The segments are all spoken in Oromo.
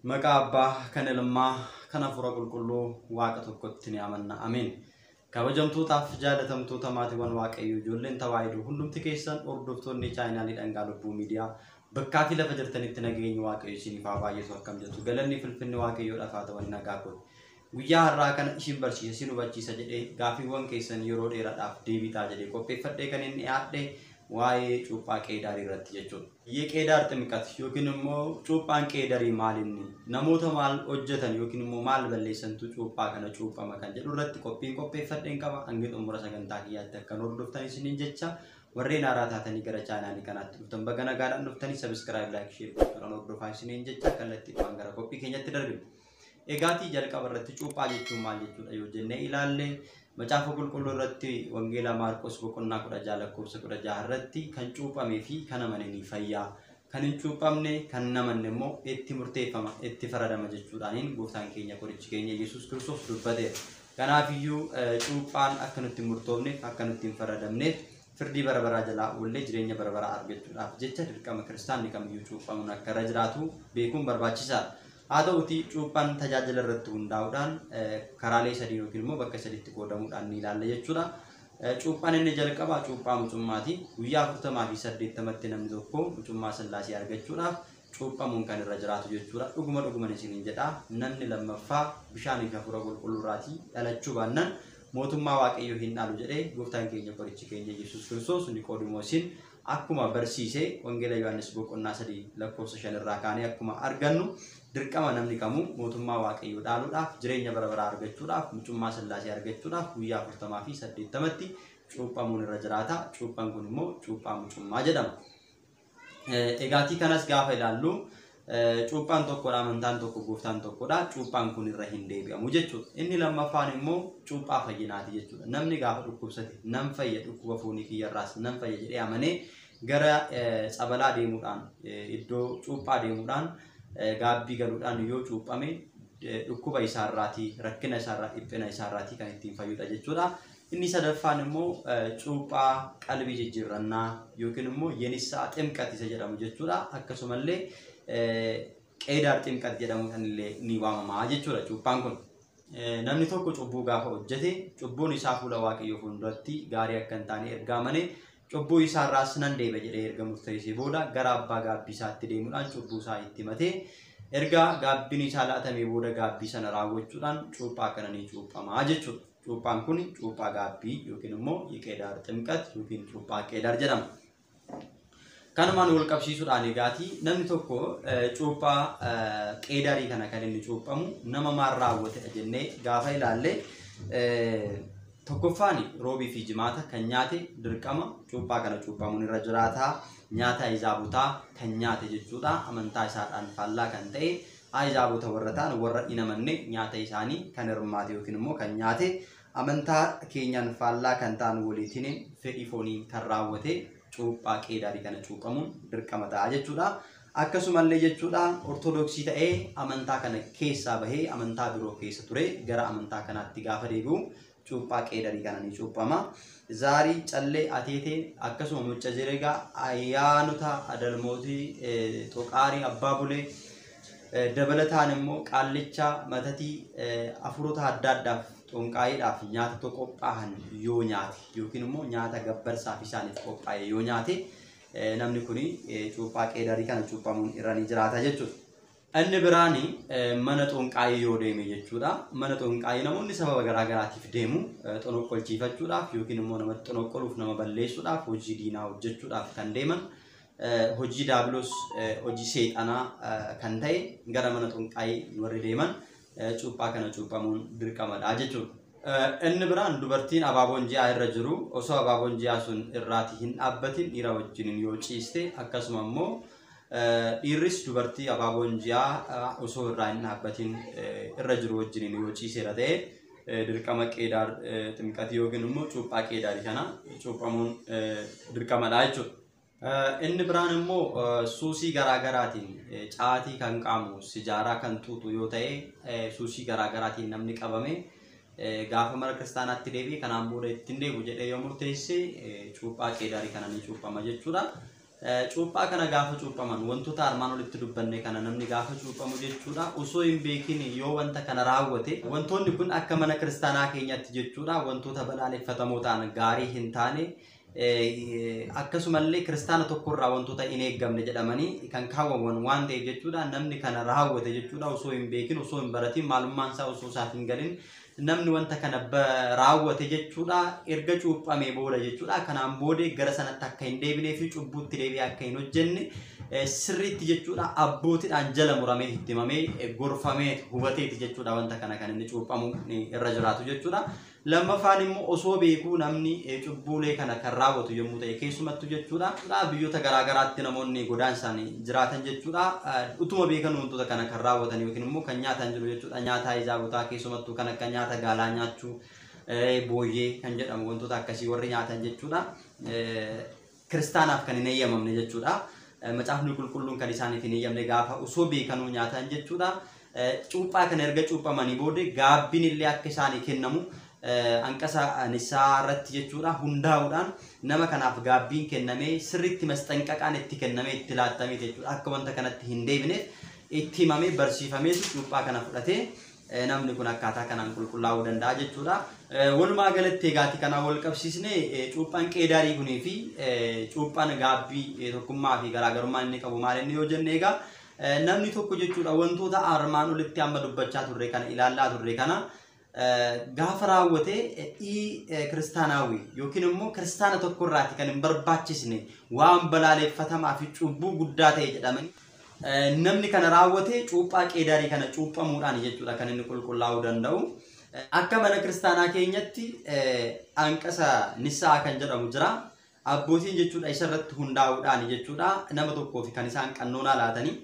Maqaa Abbaa kan Ilmaa kan Hafuura Qulqulluu Waaqa tokkotti ni amanna. Ameen. Kabajamtootaaf jaalatamtoota maatiiwwan Waaqayyoo ijoolleen tawaahidoo hundumti keessan hordoftoonni chaanaalii Dhangaa Lubbuu Miidiyaa bakkaa fi lafa jirtanitti nageenyi Waaqayyoo isiniif haa baay'atu akkam jettu. Galanni filfinni Waaqayyoodhaaf haa ta'u nagaa godhu. Guyyaa har'aa kana isin barsiisa isin hubachiisa jedhee gaaffiiwwan keessan yeroo dheeraadhaaf deebitaa jedhee qopheeffadhee kan inni dhiyaadhe waa'ee cuuphaa qeedaarii irratti jechuudha. Biyya qeedaar ximqat yookiin immoo cuuphaan qeedarii maalinni namoota maal hojjetan yookiin immoo maal balleessantu cuuphaa kana cuuphama kan jedhu irratti qopheeffadheen qaba. Hanga xumura sagantaa kiyyaatti akkan hordoftan isiniin jecha warreen haaraa taatanii gara chaanaalii kanaatti dhuftan baga nagaadhaan dhuftanii sabiskiraayib laayik sheer gochuudhaan hordofaa isiniin jecha kallattiidhaan gara qophii keenyatti darbina. Egaatii jalqaba irratti cuuphaa jechuun maal jechuudha yoo jennee ilaalle macaafa qulqulluu irratti wangeela Maarqos boqonnaa 16 lakkoofsa 16 irratti kan cuuphamee fi kan amananii fayyaa kan hin cuuphamne kan namanne immoo itti murteeffama itti faradama jechuudhaan gooftaan keenya qorichi keenya Yesuus Kiristoos dubbateera. Kanaafiyyuu cuuphaan akka nutti murtoofneef akka nutti hin faradamneef firdii bara baraa jalaa oollee jireenya bara baraa argachuudhaaf jecha dirqama kiristaanni kamiyyuu cuuphamuun akka irra jiraatu beekuun barbaachisaadha. Haa ta'uutii cuuphaan tajaajila irratti hundaa'uudhaan karaalee sadii yookiin immoo bakka sadiitti qoodamuudhaan ni ilaalla jechuudha. Cuuphaan inni jalqabaa cuuphaa mucummaati. Guyyaa 40 fi 80tti namni tokko mucummaa Sillaasee argachuudhaaf cuuphamuun kan irra jiraatu jechuudha. Dhuguma isiniin jedha namni lammaffaa bishaanii fi hafuura qulqulluuraatii dhalachuu baannaan mootummaa Waaqayyoo hin dhaalu jedhee gooftaan keenya qorichi keenya Yesuus Kiristoos Niqoodemoosiin akkuma barsiisee wangeela Yohaannis boqonnaa 3 lakkoofsa 5 irraa kaanee akkuma argannu dirqama namni kamuu mootummaa Waaqayyoo dhaaluudhaaf jireenya bara baraa argachuudhaaf mucummaa Sillaasee argachuudhaaf guyyaa 40 fi 80tti cuuphamuun irra jiraata. Cuuphaan kun immoo cuuphaa mucummaa jedhama. Egaatii kanas gaafa ilaallu cuuphaan tokkodha amantaan tokko gooftaan tokkodha. Cuuphaan kun irra hin deebi'amu jechuudha. Inni lammaffaan immoo cuuphaa fayyinaati jechuudha. Namni gaafa dhukkubsate nam fayya dhukkuba foonii kiyyarraas nam fayya jedhee amanee gara tsabalaa deemuudhaan iddoo cuuphaa deemuudhaan gaabbii galuudhaan yoo cuuphame dhukkuba isaarraatii rakkina isaarraa dhiphina isaarraatii kan ittiin fayyudha jechuudha. Inni sadaffaan immoo cuuphaa qalbii jijjiirrannaa yookiin immoo yenissaa ximqat isa jedhamu jechuudha. Akkasumallee qeedaar ximqat jedhamuudhaan illee ni waamama jechuudha. Cuuphaan kun namni tokko cubbuu gaafa hojjete cubbuun isaa fuula Waaqayyoo fuulduratti gaarii akka hin taane erga amanee cubbuu isaarraas nan deebi'a jedhee erga murteessee booda gara abbaa gaabbii isaatti deemuudhaan cubbuu isaa itti himatee erga gaabbiin isaa laatamee booda gaabbii sana raawwachuudhaan cuuphaa kana ni cuuphamaa jechuudha. Cuuphaan kun cuuphaa gaabbii yookiin immoo qeedaar ximqat yookiin cuuphaa qeedaar jedhama. Kanumaan wal qabsiisuudhaan egaatii namni tokko cuuphaa qeedaarii kana kan inni cuuphamu nama maal raawwatedha jennee gaafa ilaalle tokkoffaan roobii fi jimaata kan nyaate dirqama cuuphaa kana cuuphamuun irra jiraata. Nyaata Ayizaabotaa kan nyaate jechuudha. Amantaa isaadhaan faallaa kan ta'e Ayizaabota warra ta'an warra hin amanne nyaata isaanii kan hirmaate yookiin immoo kan nyaate amantaa keenyaan faallaa kan ta'an waliitiin fedhii foonii kan raawwate cuuphaa qeedaarii kana cuuphamuun dirqama ta'a jechuudha. Akkasumallee jechuudha ortodoksii ta'ee amantaa kana keessaa bahee amantaa biroo keessa ture gara amantaa kanaatti gaafa deebi'u cuuphaa qeedaarii kana ni cuuphama. Zaarii callee ateetee akkasuma mucca jireegaa ayyaanota adalmootii xoqaarii abbaa bulee dabalataan immoo qaallicha matatii afurota adda addaaf xonqaayiidhaaf nyaata qophaa'an yoo nyaate yookiin immoo nyaata gabbarsaaf isaaniif qophaa'e yoo nyaate namni kuni cuuphaa qeedaarii kana cuuphamuun irra ni jiraata jechuudha. Inni biraani mana xonqaayii yoo deeme jechuudha. Mana xonqaayii namoonni sababa garaa garaatiif deemu xonoqqolchiifachuudhaaf yookiin immoo nama xonoqqoluuf nama balleessuudhaaf hojii diinaa hojjechuudhaaf kan deeman hojii daabiloos hojii seexanaa kan ta'e gara mana xonqaayii warri deeman cuuphaa kana cuuphamuun dirqamadha jechuudha. Inni biraan dubartiin abaaboon ji'aa irra jiru osoo abaaboon ji'aa sun irraati hin dhaabbatin dhiira wajjin yoo ciiste akkasuma immoo dhiirris dubartii abaaboon ji'aa osoo irraa hin dhaabbatin irra jiru wajjin yoo ciiseera ta'e dirqama qeedaar ximqatii yookiin immoo cuuphaa qeedaarii kana cuuphamuun dirqamadha jechuudha. Inni biraan immoo suusii garaa garaatiin caatii kan qaamu sijaaraa kan tuutu yoo ta'e suusii garaa garaatiin namni qabame gaafa mana kiristaanaatti deebi'e kanaan booda ittiin deebi'u jedhee yoo murteesse cuuphaa qeedaarii kana ni cuuphama jechuudha. cuuphaa kana gaafa cuuphaman wantoota armaan olitti dubbanne kana namni gaafa cuuphamu jechuudha osoo hin beekin yoo wanta kana raawwate wantoonni kun akka mana kiristaanaa keenyatti jechuudha wantoota balaaleffatamoo ta'an gaarii hin taane akkasumallee kiristaana tokkorraa wantoota hin eeggamne jedhamanii kan kaawwaman waan ta'eef jechuudha namni kana raawwate jechuudha osoo hin beekin osoo hin baratin maalummaan isaa osoo isaaf hin galin namni wanta kana raawwate jechuudha erga cuuphamee booda jechuudha kanaan boodee gara sanatti akka hin deebinee fi cubbuutti deebi'ee akka hin hojjenne sirriitti jechuudha abbootiidhaan jala muramee itti himamee gorfamee hubateeti jechuudha wanta kana kan inni cuuphamu irra jiraatu jechuudha. Lammaffaan immoo osoo beekuu namni cubbuulee kana kan raawwatu yommuu ta'e keessumattuu jechuudha biyyoota garaa garaatti namoonni godaansaan jiraatan jechuudha utuma beekan wantoota kana kan raawwatan yookiin immoo kan nyaatan jiru jechuudha nyaata ijaabotaa keessumattuu kan akka nyaata gaalaa nyaachuu booyyee kan jedhamu wantoota akkasii warri nyaatan jechuudha kiristaanaaf kan hin eeyyamamne jechuudha macaafni qulqulluun kan isaaniif hin eeyyamne gaafa osoo beekanuu nyaatan jechuudha cuuphaa kana erga cuuphamanii booda gaabbiin illee akka isaanii kennamu anqasa nisaa irratti jechuudha hundaa'uudhaan nama kanaaf gaabbiin kennamee sirriitti masxanqaqaan itti kennamee itti laattamee jechuudha akka wanta kanatti hin deebineef itti himamee barsiifamee cuuphaa kana fudhatee namni kun akkaataa kanaan qulqullaa'uu danda'a jechuudha. Walumaa galatti egaati kana wal qabsiisnee cuuphaan qeedaarii kunii fi cuuphaan gaabbii tokkummaa fi garaagarummaan inni qabu maal inni yoo jenne egaa namni tokko jechuudha wantoota armaan olitti amma dubbachaa turre kana ilaallaa turre kana gaafa raawwate kiristaanaawwi yookiin immoo kiristaana tokkorraati kan hin barbaachisne waan balaaleffatamaa fi cubbuu guddaa ta'e jedhamani namni kana raawwate cuuphaa qeedaarii kana cuuphamuudhaan jechuudha kan inni qulqullaa'uu danda'u. Akka mana kiristaanaa keenyatti anqasa nisaa kan jedhamu jira abbootiin jechuudha isarratti hundaa'uudhaan jechuudha nama tokkoof kan isaan qannoonaa laatanii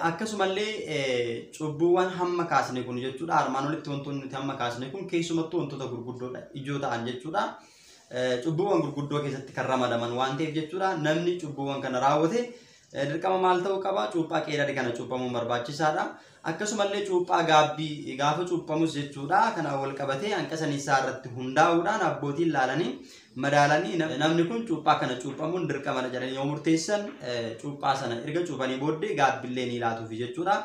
akkasumallee cubbuuwwan hamma kaasne kun jechuudha armaan olitti wantoonni nuti hamma kaasne kun keessumattuu wantoota gurguddoodha ijoo ta'an jechuudha cubbuuwwan gurguddoo keessatti kan ramadaman waan ta'eef jechuudha namni cubbuuwwan kana raawwate dirqama maal ta'uu qaba cuuphaa qeedaarii kana cuuphamuun barbaachisaadha akkasumallee cuuphaa gaabbii gaafa cuuphamus jechuudha kana wal qabatee anqasa nisaa irratti hundaa'uudhaan abbootiin laalanii madaalanii namni kun cuuphaa kana cuuphamuun dirqama jedhanii yoo murteessan cuuphaa sana erga cuuphanii booddee gaabbillee ni laatuuf jechuudha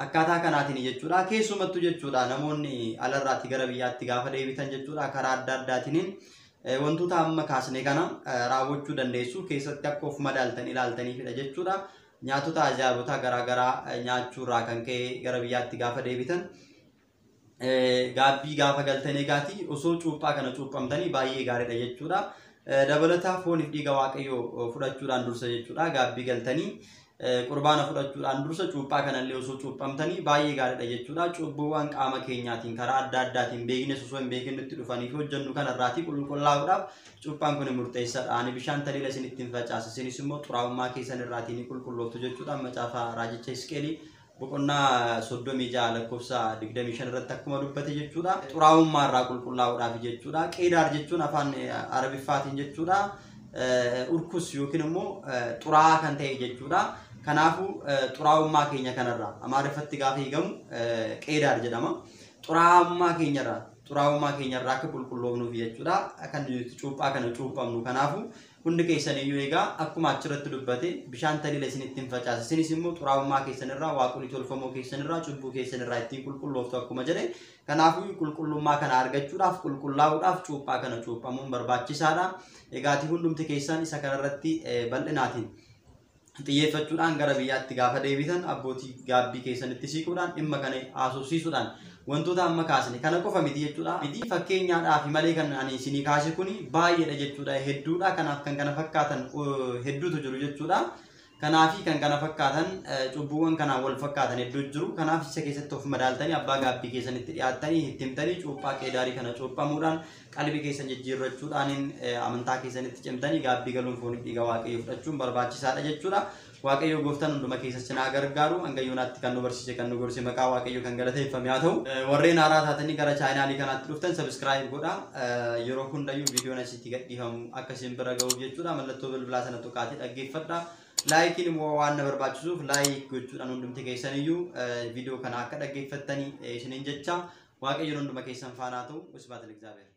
akkaataa kanaatiin jechuudha keessumattuu jechuudha namoonni alarraatti gara biyyaatti gaafa deebitan jechuudha karaa adda addaatiin wantoota amma kaasne kana raawwachuu dandeessu keessatti akka of madaaltan ilaaltaniifidha jechuudha nyaatota ajaa'ibotaa garaa garaa nyaachuurraa kan ka'e gara biyyaatti gaafa deebitan gaabbii gaafa galtan egaati osoo cuuphaa kana cuuphamtanii baay'ee gaariidha jechuudha dabalataa fooniif dhiiga waaqayyoo fudhachuudhaan dursa jechuudha gaabbii galtanii qurbaana fudhachuudhaan dursa cuuphaa kanallee osoo cuuphamtanii baay'ee gaariidha jechuudha cubbuuwwan qaama keenyaatiin karaa adda addaatiin beeknes osoo hin beekinnutti dhufanii fi hojjennu kanarraatii qulqullaa'uudhaaf cuuphaan kun murteessaadha ani bishaan taliila isinitti hin facaasa isinis immoo xuraa'ummaa keessan irraatiin qulqullooftu jechuudha macaafa raajicha Hisqeelii boqonnaa 36 lakkoofsa 25 irratti akkuma dubbate jechuudha xuraa'ummaa irraa qulqullaa'uudhaaf jechuudha qeedaar jechuun afaan arabiffaatiin jechuudha urkus yookiin immoo xuraa'aa kan ta'e jechuudha kanaafu xuraa'ummaa keenya kanarraa amaariffatti gaafa hiikamu qeedaar jedhama xuraa'ummaa keenyarraa akka qulqulloofnuuf jechuudha kan cuuphaa kana cuuphamnu kanaafu hundi keessaniyyuu egaa akkuma achirratti dubbate bishaan taliila isinitti hin facaasa isinis immoo xuraa'ummaa keessanirraa waaqolii tolfamoo keessanirraa cubbuu keessanirraa ittiin qulqullooftu akkuma jedhe kanaafuu qulqullummaa kana argachuudhaaf qulqullaa'uudhaaf cuuphaa kana cuuphamuun barbaachisaadha egaati hundumti keessan isa kanarratti bal'inaatiin xiyyeeffachuudhaan gara biyyaatti gaafa deebitan abbootii gaabbii keessanitti siquudhaan dhimma kana haasofsiisuudhaan wantoota amma kaasne kana qofa miti jechuudha miti fakkeenyaadhaaf malee kan ani isinii kaase kuni baay'eedha jechuudha hedduudha kanaaf kan kana fakkaatan hedduutu jiru jechuudha kanaafi kan kana fakkaatan cubbuuwwan kana wal fakkaatan hedduu jiru kanaaf isa keessatti of madaaltanii abbaa gaabbii keessanitti dhiyaattanii itti himtanii cuuphaa qeedaarii kana cuuphamuudhaan qalbii keessan jijjiirrachuudhaan amantaa keessanitti cimtanii gaabbii galuun fooniif dhiiga waaqayyoo fudhachuun barbaachisaadha jechuudha waaqayyo gooftaan hunduma keessatti na gargaaru hanga yoonaatti kan nu barsiise kan nu gorse maqaa waaqayyo kan galateeffame haa ta'u warreen haaraa taatanii gara chaayinaalii kanaatti dhuftan subscribe godha yeroo hundayyuu viidiyoon asitti gadhiifamu akka isin bira ga'uuf jechuudha mallattoo bilbilaa sana tuqaatii dhaggeeffadha laayikiin immoo waan na barbaachisuuf laayik gochuudhaan hundumti keessaniyyuu viidiyoo kana akka dhaggeeffattanii isiniin jecha waaqayyo hunduma keessan faana haa ta'u usbaata እግዚአብሔር